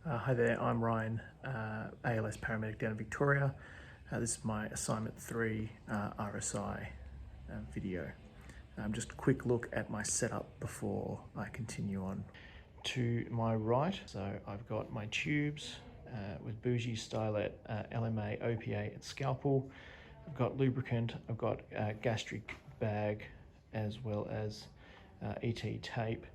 Hi there, I'm Ryan, ALS paramedic down in Victoria. This is my assignment 3 RSI video. Just a quick look at my setup before I continue on. To my right, so I've got my tubes with bougie, stylet, LMA, OPA and scalpel. I've got lubricant, I've got gastric bag as well as ET tape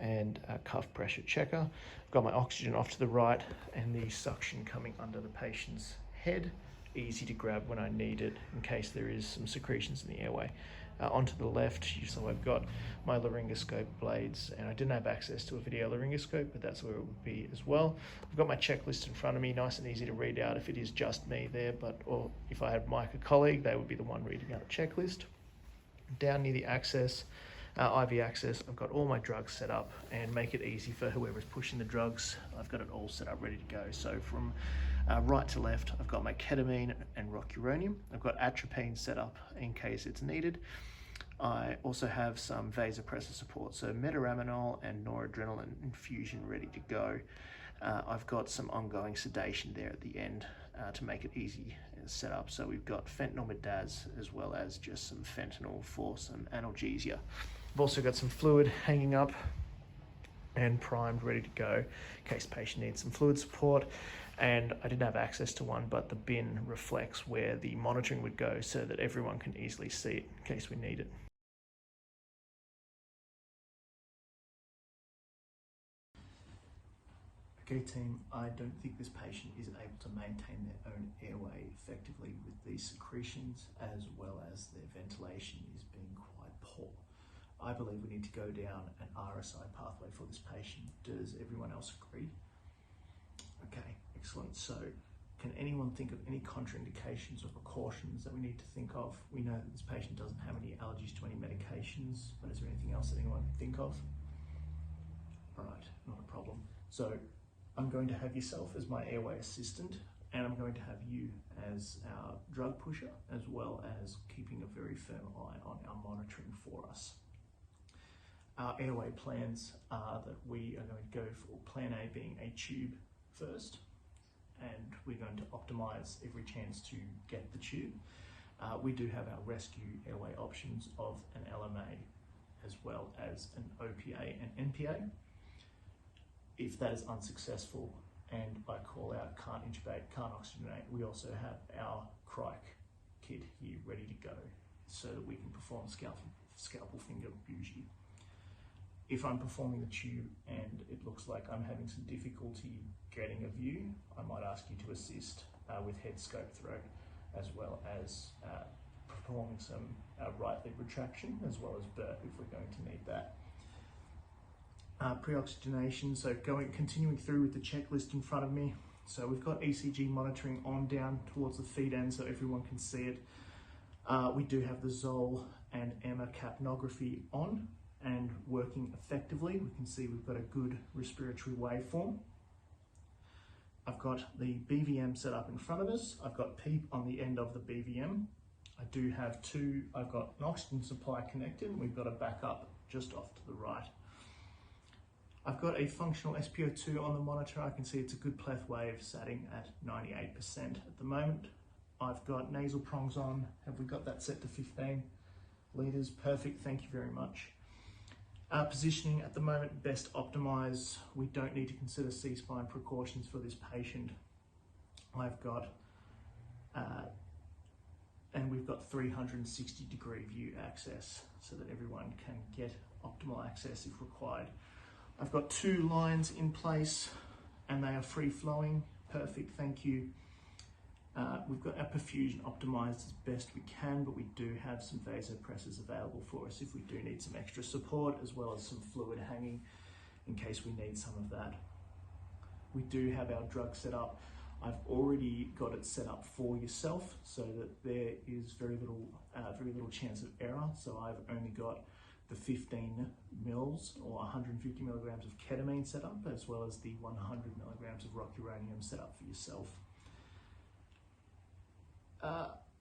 and a cuff pressure checker. I've got my oxygen off to the right and the suction coming under the patient's head. Easy to grab when I need it in case there is some secretions in the airway. Onto the left, so I've got my laryngoscope blades, and I didn't have access to a video laryngoscope, but that's where it would be as well. I've got my checklist in front of me, nice and easy to read out if it is just me there, or if I had Mike, a colleague, they would be the one reading out the checklist. Down near the access, IV access, I've got all my drugs set up, and make it easy for whoever's pushing the drugs. I've got it all set up ready to go. So from right to left, I've got my ketamine and rocuronium. I've got atropine set up in case it's needed. I also have some vasopressor support, so metaraminol and noradrenaline infusion ready to go. I've got some ongoing sedation there at the end to make it easy set up. So we've got fentanyl midaz as well as just some fentanyl for some analgesia. I've also got some fluid hanging up and primed, ready to go in case the patient needs some fluid support. And I didn't have access to one, but the bin reflects where the monitoring would go so that everyone can easily see it in case we need it. Okay team, I don't think this patient is able to maintain their own airway effectively with these secretions, as well as their ventilation is being quite poor. I believe we need to go down an RSI pathway for this patient. Does everyone else agree? Okay, excellent. So can anyone think of any contraindications or precautions that we need to think of? We know that this patient doesn't have any allergies to any medications, but is there anything else that anyone can think of? All right, not a problem. So I'm going to have yourself as my airway assistant, and I'm going to have you as our drug pusher, as well as keeping a very firm eye on our monitoring for us. Our airway plans are that we are going to go for plan A being a tube first, and we're going to optimize every chance to get the tube. We do have our rescue airway options of an LMA as well as an OPA and NPA. If that is unsuccessful and I call out can't intubate, can't oxygenate, we also have our crike kit here ready to go so that we can perform scalpel finger bougie. If I'm performing the tube and it looks like I'm having some difficulty getting a view, I might ask you to assist with head scope throat, as well as performing some right lid retraction, as well as burp if we're going to need that. Pre-oxygenation, so continuing through with the checklist in front of me. So we've got ECG monitoring on down towards the feed end so everyone can see it. We do have the Zoll and EMMA capnography on and working effectively. We can see we've got a good respiratory waveform. I've got the BVM set up in front of us. I've got PEEP on the end of the BVM. I've got an oxygen supply connected, and we've got a backup just off to the right. I've got a functional SpO2 on the monitor. I can see it's a good pleth wave, sitting at 98% at the moment. I've got nasal prongs on. Have we got that set to 15 litres? Perfect, thank you very much. Positioning at the moment, best optimize. We don't need to consider C-spine precautions for this patient. I've got, and we've got 360-degree view access so that everyone can get optimal access if required. I've got 2 lines in place and they are free flowing. Perfect, thank you. We've got our perfusion optimized as best we can, but we do have some vasopressors available for us if we do need some extra support, as well as some fluid hanging in case we need some of that. We do have our drug set up. I've already got it set up for yourself so that there is very little chance of error. So I've only got the 15 mils or 150 milligrams of ketamine set up, as well as the 100 milligrams of rocuronium set up for yourself.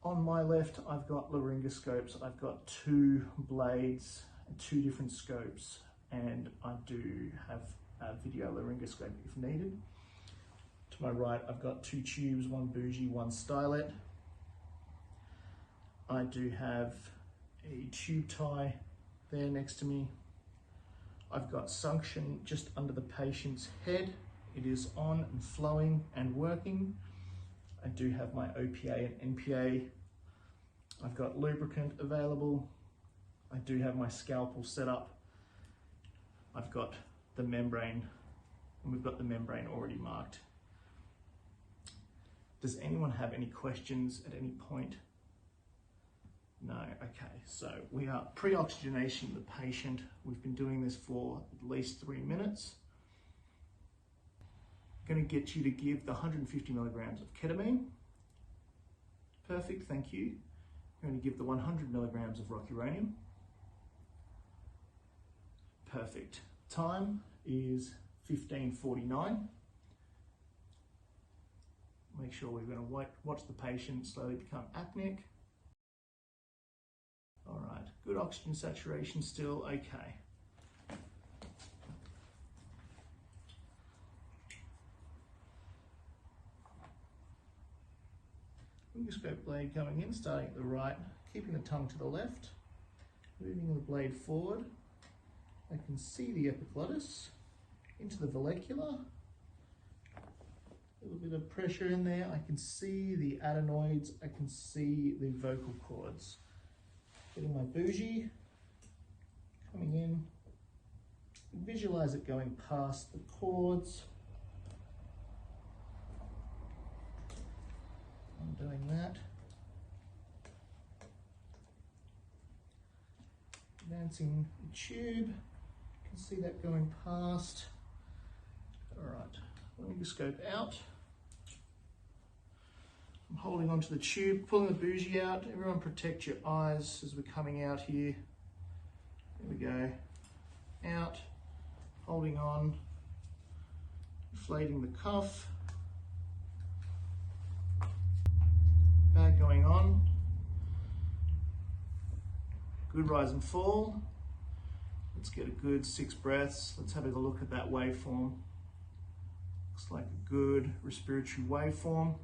On my left, I've got laryngoscopes. I've got 2 blades, 2 different scopes, and I do have a video laryngoscope if needed. To my right, I've got 2 tubes, 1 bougie, 1 stylet. I do have a tube tie there next to me. I've got suction just under the patient's head. It is on and flowing and working. I do have my OPA and NPA. I've got lubricant available. I do have my scalpel set up. I've got the membrane, and we've got the membrane already marked. Does anyone have any questions at any point? No, okay, so we are pre-oxygenation the patient. We've been doing this for at least 3 minutes. I'm going to get you to give the 150 milligrams of ketamine. Perfect, thank you. I'm going to give the 100 milligrams of rocuronium. Perfect. Time is 15:49. Make sure we're going to watch the patient slowly become apneic. All right, good oxygen saturation still, okay. Endoscope blade going in, starting at the right, keeping the tongue to the left, moving the blade forward. I can see the epiglottis into the vallecula. A little bit of pressure in there. I can see the adenoids. I can see the vocal cords. Getting my bougie, coming in. Visualize it going past the cords. I'm doing that. Advancing the tube. You can see that going past. All right, laryngoscope out. I'm holding onto the tube, pulling the bougie out. Everyone protect your eyes as we're coming out here. There we go. Out, holding on, inflating the cuff. Bag going on. Good rise and fall. Let's get a good 6 breaths. Let's have a look at that waveform. Looks like a good respiratory waveform.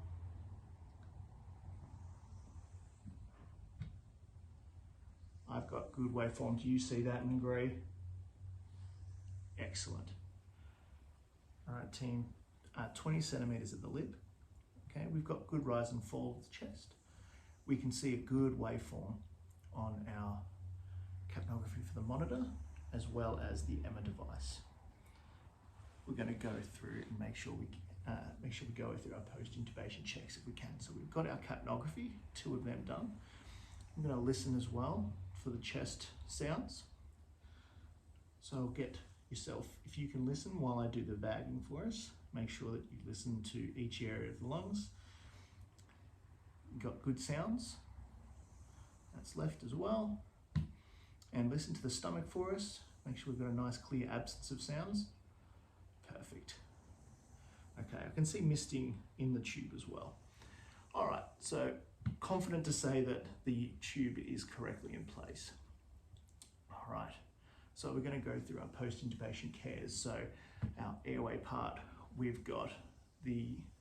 I've got good waveform. Do you see that and agree? Excellent. All right, team. 20 centimeters at the lip. Okay, we've got good rise and fall of the chest. We can see a good waveform on our capnography for the monitor, as well as the EMA device. We're going to go through and make sure we go through our post-intubation checks if we can. So we've got our capnography, 2 of them done. I'm going to listen as well for the chest sounds. So I'll get yourself, if you can listen while I do the bagging for us, make sure that you listen to each area of the lungs. Got good sounds. That's left as well. And listen to the stomach for us. Make sure we've got a nice clear absence of sounds. Perfect. Okay, I can see misting in the tube as well. All right, so confident to say that the tube is correctly in place. All right, so we're going to go through our post-intubation cares. So our airway part, we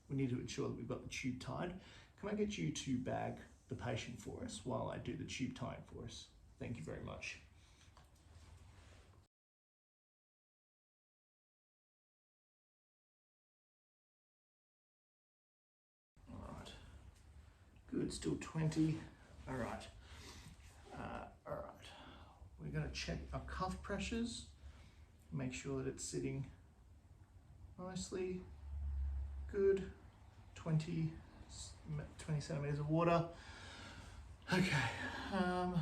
need to ensure that we've got the tube tied. Can I get you to bag the patient for us while I do the tube tying for us? Thank you very much. All right, good, still 20. All right, we're going to check our cuff pressures, make sure that it's sitting nicely. Good, 20 centimeters of water. Okay, I'm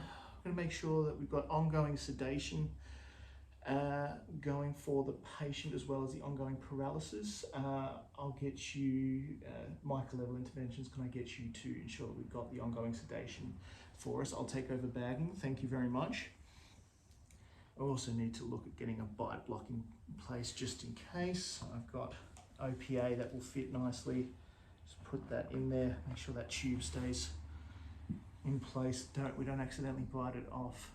going to make sure that we've got ongoing sedation going for the patient, as well as the ongoing paralysis. I'll get you micro-level interventions. Can I get you to ensure that we've got the ongoing sedation for us? I'll take over bagging. Thank you very much. I also need to look at getting a bite block in place just in case. I've got OPA that will fit nicely. Just put that in there. Make sure that tube stays in place. We don't accidentally bite it off.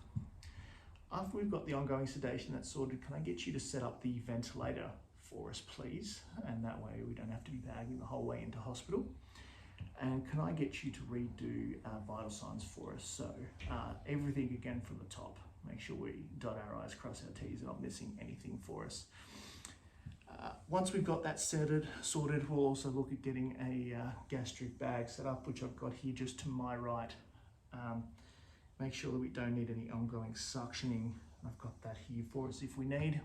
After we've got the ongoing sedation that's sorted, can I get you to set up the ventilator for us, please, and that way we don't have to be bagging the whole way into hospital. And can I get you to redo vital signs for us? So everything again from the top. Make sure we dot our I's, cross our T's, and not missing anything for us. Once we've got that sorted, we'll also look at getting a gastric bag set up, which I've got here just to my right. Make sure that we don't need any ongoing suctioning. I've got that here for us if we need.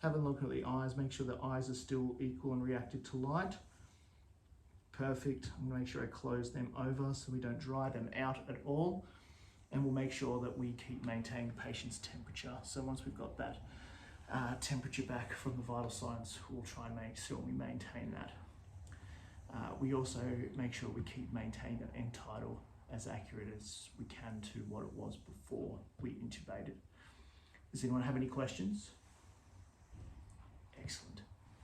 Have a look at the eyes, make sure the eyes are still equal and reactive to light. Perfect. I'm going to make sure I close them over so we don't dry them out at all. And we'll make sure that we keep maintaining the patient's temperature. So once we've got that temperature back from the vital signs, we'll try and make sure we maintain that. We also make sure we keep maintaining that end tidal as accurate as we can to what it was before we intubated. Does anyone have any questions? Excellent.